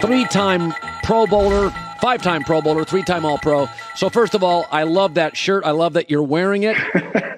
Three-time Pro Bowler, five-time Pro Bowler, three-time All-Pro. So first of all, I love that shirt. I love that you're wearing it.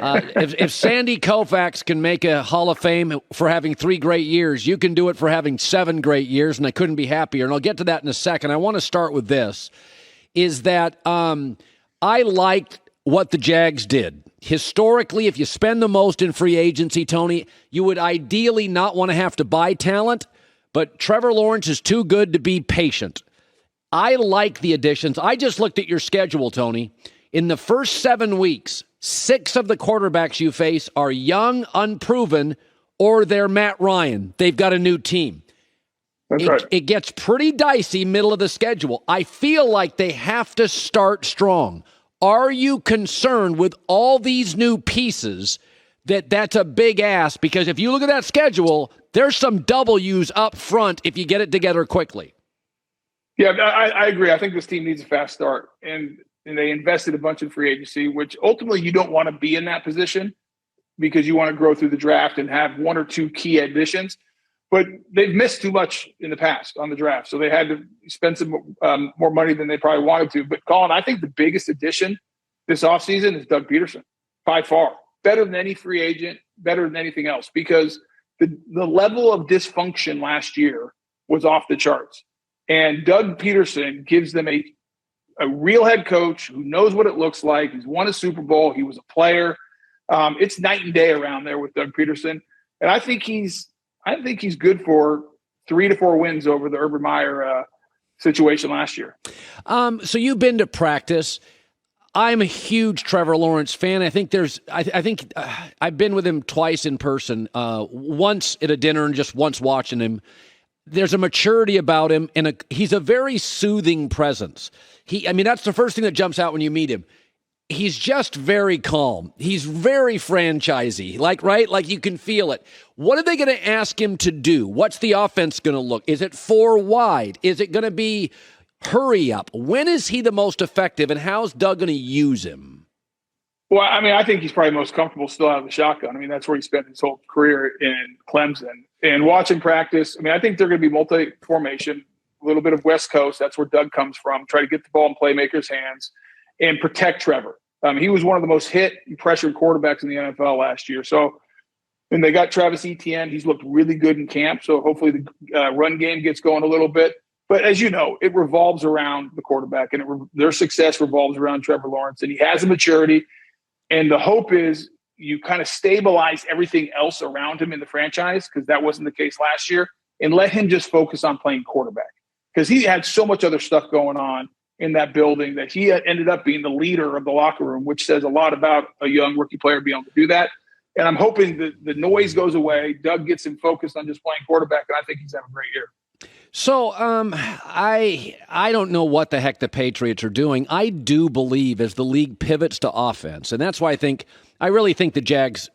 If Sandy Koufax can make a Hall of Fame for having 3 great years, you can do it for having 7 great years, and I couldn't be happier. And I'll get to that in a second. I want to start with this, is that I liked what the Jags did. Historically, if you spend the most in free agency, Tony, you would ideally not want to have to buy talent. But Trevor Lawerence is too good to be patient. I like the additions. I just looked at your schedule, Tony. In the first 7 weeks, 6 of the quarterbacks you face are young, unproven, or they're Matt Ryan. They've got a new team. That's right. It gets pretty dicey middle of the schedule. I feel like they have to start strong. Are you concerned with all these new pieces that's a big ask? Because if you look at that schedule, there's some W's up front if you get it together quickly. Yeah, I agree. I think this team needs a fast start. And they invested a bunch in free agency, which ultimately you don't want to be in that position because you want to grow through the draft and have 1 or 2 key additions. But they've missed too much in the past on the draft. So they had to spend some more money than they probably wanted to. But Colin, I think the biggest addition this offseason is Doug Peterson, by far. Better than any free agent, better than anything else, because the level of dysfunction last year was off the charts. And Doug Peterson gives them a real head coach who knows what it looks like. He's won a Super Bowl. He was a player. It's night and day around there with Doug Peterson. And I think he's good for 3 to 4 wins over the Urban Meyer situation last year. So you've been to practice. I'm a huge Trevor Lawerence fan. I think I've been with him twice in person, once at a dinner and just once watching him. There's a maturity about him, and he's a very soothing presence. That's the first thing that jumps out when you meet him. He's just very calm. He's very franchisey, right? Like you can feel it. What are they going to ask him to do? What's the offense going to look? Is it 4 wide? Is it going to be hurry up? When is he the most effective, and how's Doug going to use him? Well, I think he's probably most comfortable still out of the shotgun. That's where he spent his whole career in Clemson. And watching practice, I think they're going to be multi-formation, a little bit of West Coast. That's where Doug comes from. Try to get the ball in playmakers' hands and protect Trevor. He was one of the most hit and pressured quarterbacks in the NFL last year. So, and they got Travis Etienne. He's looked really good in camp. So hopefully the run game gets going a little bit. But as you know, it revolves around the quarterback, and their success revolves around Trevor Lawerence. And he has a maturity. And the hope is you kind of stabilize everything else around him in the franchise, because that wasn't the case last year, and let him just focus on playing quarterback. Because he had so much other stuff going on in that building that he ended up being the leader of the locker room, which says a lot about a young rookie player being able to do that. And I'm hoping that the noise goes away. Doug gets him focused on just playing quarterback, and I think he's having a great year. So I don't know what the heck the Patriots are doing. I do believe as the league pivots to offense, and that's why I really think the Jags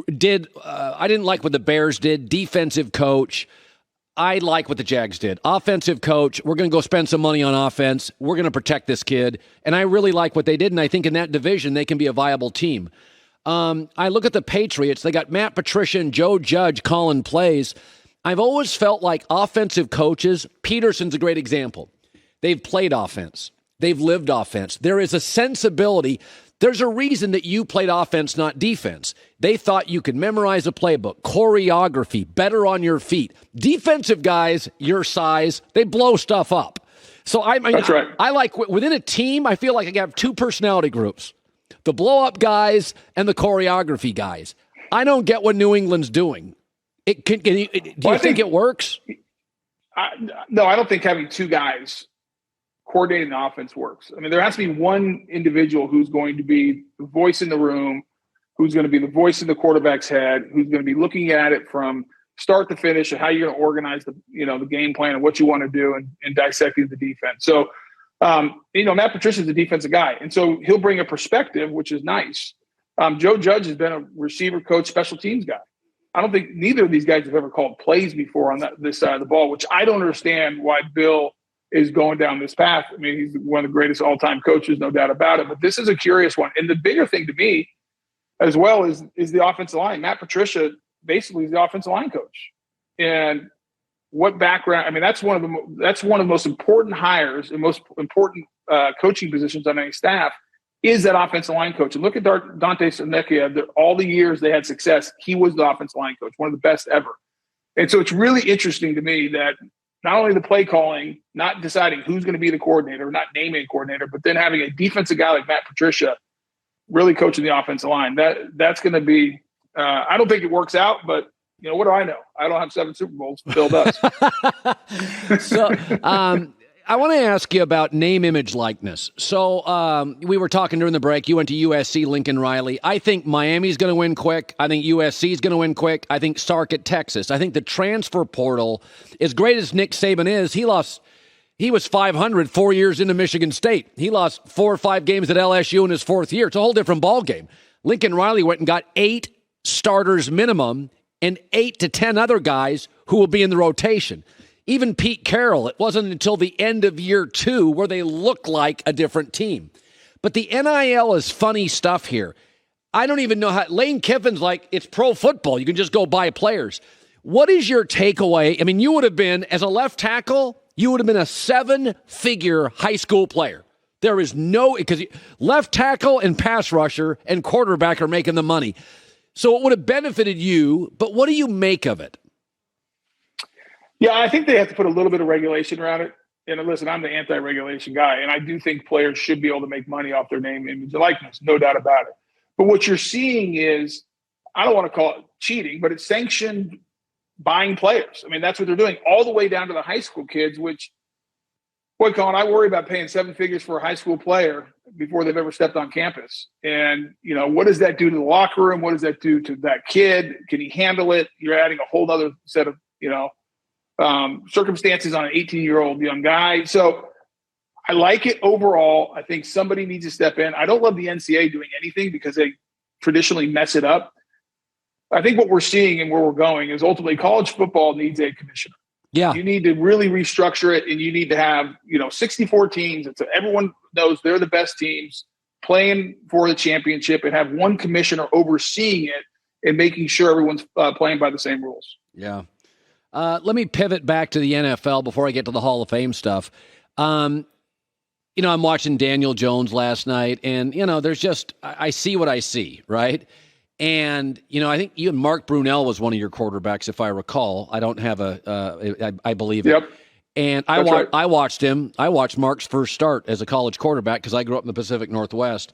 did. I didn't like what the Bears did. Defensive coach. I like what the Jags did. Offensive coach. We're going to go spend some money on offense. We're going to protect this kid. And I really like what they did, and I think in that division they can be a viable team. I look at the Patriots. They got Matt Patricia and Joe Judge calling plays. I've always felt like offensive coaches, Peterson's a great example. They've played offense. They've lived offense. There is a sensibility. There's a reason that you played offense, not defense. They thought you could memorize a playbook, choreography, better on your feet. Defensive guys, your size, they blow stuff up. So That's right. I like within a team, I feel like I have 2 personality groups, the blow up guys and the choreography guys. I don't get what New England's doing. Do you think it works? No, I don't think having 2 guys coordinating the offense works. There has to be one individual who's going to be the voice in the room, who's going to be the voice in the quarterback's head, who's going to be looking at it from start to finish and how you're going to organize the game plan and what you want to do and dissecting the defense. So, Matt Patricia's a defensive guy, and so he'll bring a perspective, which is nice. Joe Judge has been a receiver coach, special teams guy. I don't think neither of these guys have ever called plays before on this side of the ball, which I don't understand why Bill is going down this path. He's one of the greatest all-time coaches, no doubt about it. But this is a curious one. And the bigger thing to me as well is the offensive line. Matt Patricia basically is the offensive line coach. And what background. I mean, that's one of the most important hires and most important coaching positions on any staff is that offensive line coach. And look at Dante Senecchia. All the years they had success, he was the offensive line coach, one of the best ever. And so it's really interesting to me that not only the play calling, not deciding who's going to be the coordinator, not naming a coordinator, but then having a defensive guy like Matt Patricia really coaching the offensive line. That's going to be. I don't think it works out, but what do I know? I don't have 7 Super Bowls. Bill does. So I want to ask you about name, image, likeness. So we were talking during the break. You went to USC, Lincoln Riley. I think Miami's going to win quick. I think USC's going to win quick. I think Sark at Texas. I think the transfer portal, as great as Nick Saban is, he was 500 4 years into Michigan State. He lost 4 or 5 games at LSU in his 4th year. It's a whole different ballgame. Lincoln Riley went and got 8 starters minimum and 8 to 10 other guys who will be in the rotation. Even Pete Carroll, it wasn't until the end of year 2 where they looked like a different team. But the NIL is funny stuff here. I don't even know how. Lane Kiffin's like, it's pro football. You can just go buy players. What is your takeaway? I mean, you would have been, as a left tackle, you would have been a 7-figure high school player. There is no, because left tackle and pass rusher and quarterback are making the money. So it would have benefited you, but what do you make of it? Yeah, I think they have to put a little bit of regulation around it. And listen, I'm the anti-regulation guy, and I do think players should be able to make money off their name, image, and likeness, no doubt about it. But what you're seeing is, I don't want to call it cheating, but it's sanctioned buying players. I mean, that's what they're doing, all the way down to the high school kids, which, boy, Colin, I worry about paying 7 figures for a high school player before they've ever stepped on campus. And, what does that do to the locker room? What does that do to that kid? Can he handle it? You're adding a whole other set of, circumstances on an 18-year-old young guy. So I like it overall. I think somebody needs to step in. I don't love the NCAA doing anything because they traditionally mess it up. I think what we're seeing and where we're going is ultimately college football needs a commissioner. Yeah. You need to really restructure it, and you need to have, 64 teams. Everyone knows they're the best teams playing for the championship, and have one commissioner overseeing it and making sure everyone's playing by the same rules. Yeah. Let me pivot back to the NFL before I get to the Hall of Fame stuff. I'm watching Daniel Jones last night, and, there's just, I see what I see, right? And, I think you and Mark Brunell was one of your quarterbacks, if I recall. I don't have I believe it. Yep. And I watched him. I watched Mark's first start as a college quarterback because I grew up in the Pacific Northwest.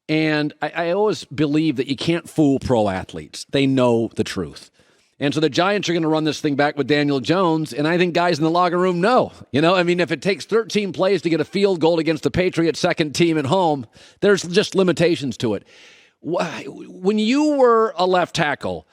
And I always believe that you can't fool pro athletes. They know the truth. And so the Giants are going to run this thing back with Daniel Jones, and I think guys in the locker room know. If it takes 13 plays to get a field goal against the Patriots' second team at home, there's just limitations to it. When you were a left tackle,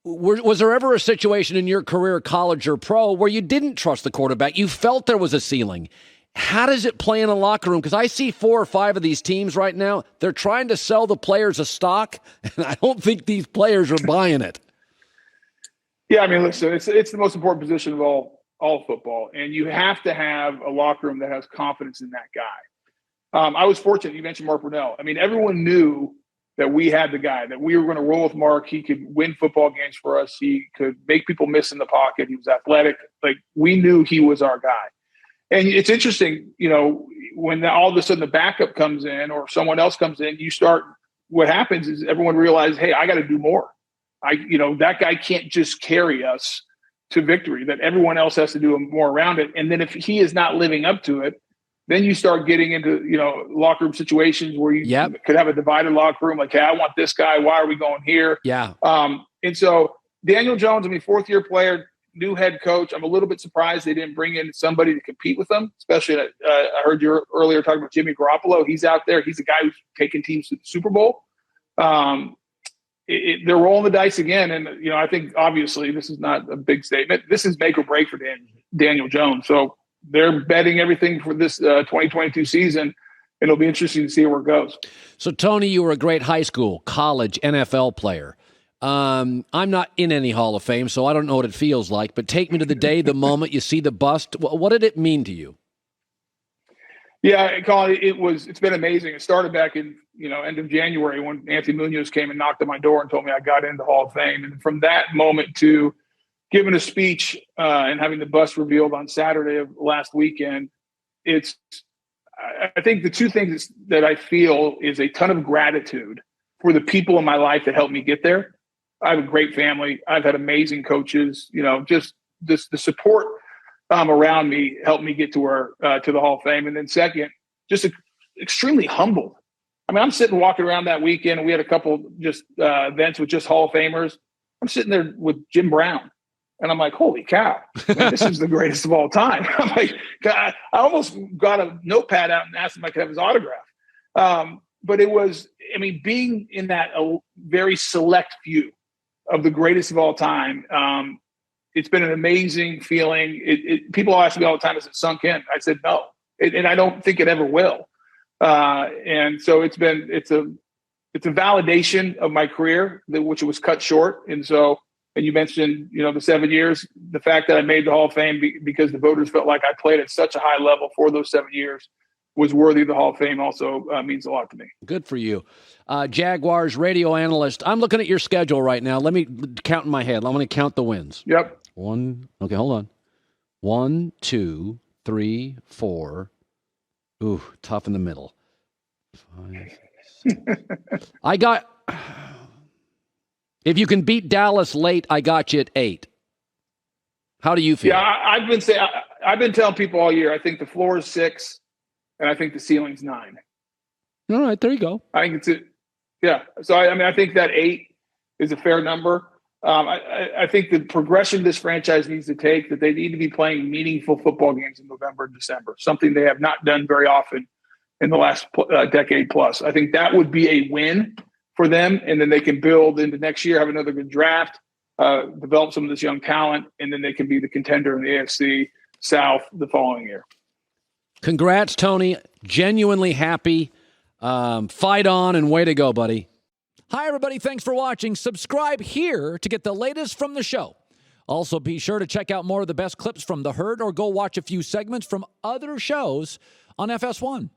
was there ever a situation in your career, college or pro, where you didn't trust the quarterback? You felt there was a ceiling. How does it play in a locker room? Because I see 4 or 5 of these teams right now, they're trying to sell the players a stock, and I don't think these players are buying it. Yeah, I mean, listen, it's the most important position of all football, and you have to have a locker room that has confidence in that guy. I was fortunate. You mentioned Mark Brunell. I mean, everyone knew that we had the guy, that we were going to roll with Mark. He could win football games for us. He could make people miss in the pocket. He was athletic. Like, we knew he was our guy. And it's interesting, when all of a sudden the backup comes in or someone else comes in, what happens is everyone realizes, hey, I got to do more. That guy can't just carry us to victory, that everyone else has to do more around it. And then if he is not living up to it, then you start getting into, locker room situations where you could have a divided locker room. Like, hey, I want this guy. Why are we going here? Yeah. And so Daniel Jones, 4th-year player, new head coach. I'm a little bit surprised they didn't bring in somebody to compete with them, especially I heard you earlier talking about Jimmy Garoppolo. He's out there. He's the guy who's taking teams to the Super Bowl. They're rolling the dice again. And, I think obviously this is not a big statement. This is make or break for Daniel Jones. So they're betting everything for this 2022 season. It'll be interesting to see where it goes. So, Tony, you were a great high school, college, NFL player. I'm not in any Hall of Fame, so I don't know what it feels like, but take me to the day, the moment you see the bust. What did it mean to you? Yeah, Colin, it's been amazing. It started back in, end of January when Anthony Munoz came and knocked on my door and told me I got into the Hall of Fame. And from that moment to giving a speech and having the bust revealed on Saturday of last weekend, I think the two things that I feel is a ton of gratitude for the people in my life that helped me get there. I have a great family. I've had amazing coaches. Just the support around me helped me get to the Hall of Fame. And then second, just extremely humbled. I mean, I'm sitting walking around that weekend, and we had a couple just events with just Hall of Famers. I'm sitting there with Jim Brown, and I'm like, holy cow, man, this is the greatest of all time. I'm like, God, I almost got a notepad out and asked him if I could have his autograph. But it was, I mean, being in that very select few of the greatest of all time, it's been an amazing feeling. People ask me all the time, has it sunk in? I said, no, and I don't think it ever will. And so it's a validation of my career, which was cut short. And you mentioned, the 7 years, the fact that I made the Hall of Fame because the voters felt like I played at such a high level for those 7 years was worthy of the Hall of Fame also means a lot to me. Good for you. Jaguars radio analyst. I'm looking at your schedule right now. Let me count in my head. I'm going to count the wins. Yep. Okay, hold on. 1, 2, 3, 4. Ooh, tough in the middle. 5, 6. If you can beat Dallas late, I got you at 8. How do you feel? Yeah, I've been telling people all year, I think the floor is 6, and I think the ceiling's 9. All right, there you go. I think So I think that 8 is a fair number. I think the progression this franchise needs to take, that they need to be playing meaningful football games in November and December, something they have not done very often in the last decade plus. I think that would be a win for them, and then they can build into next year, have another good draft, develop some of this young talent, and then they can be the contender in the AFC South the following year. Congrats, Tony. Genuinely happy. Fight on and way to go, buddy. Hi, everybody. Thanks for watching. Subscribe here to get the latest from the show. Also, be sure to check out more of the best clips from The Herd or go watch a few segments from other shows on FS1.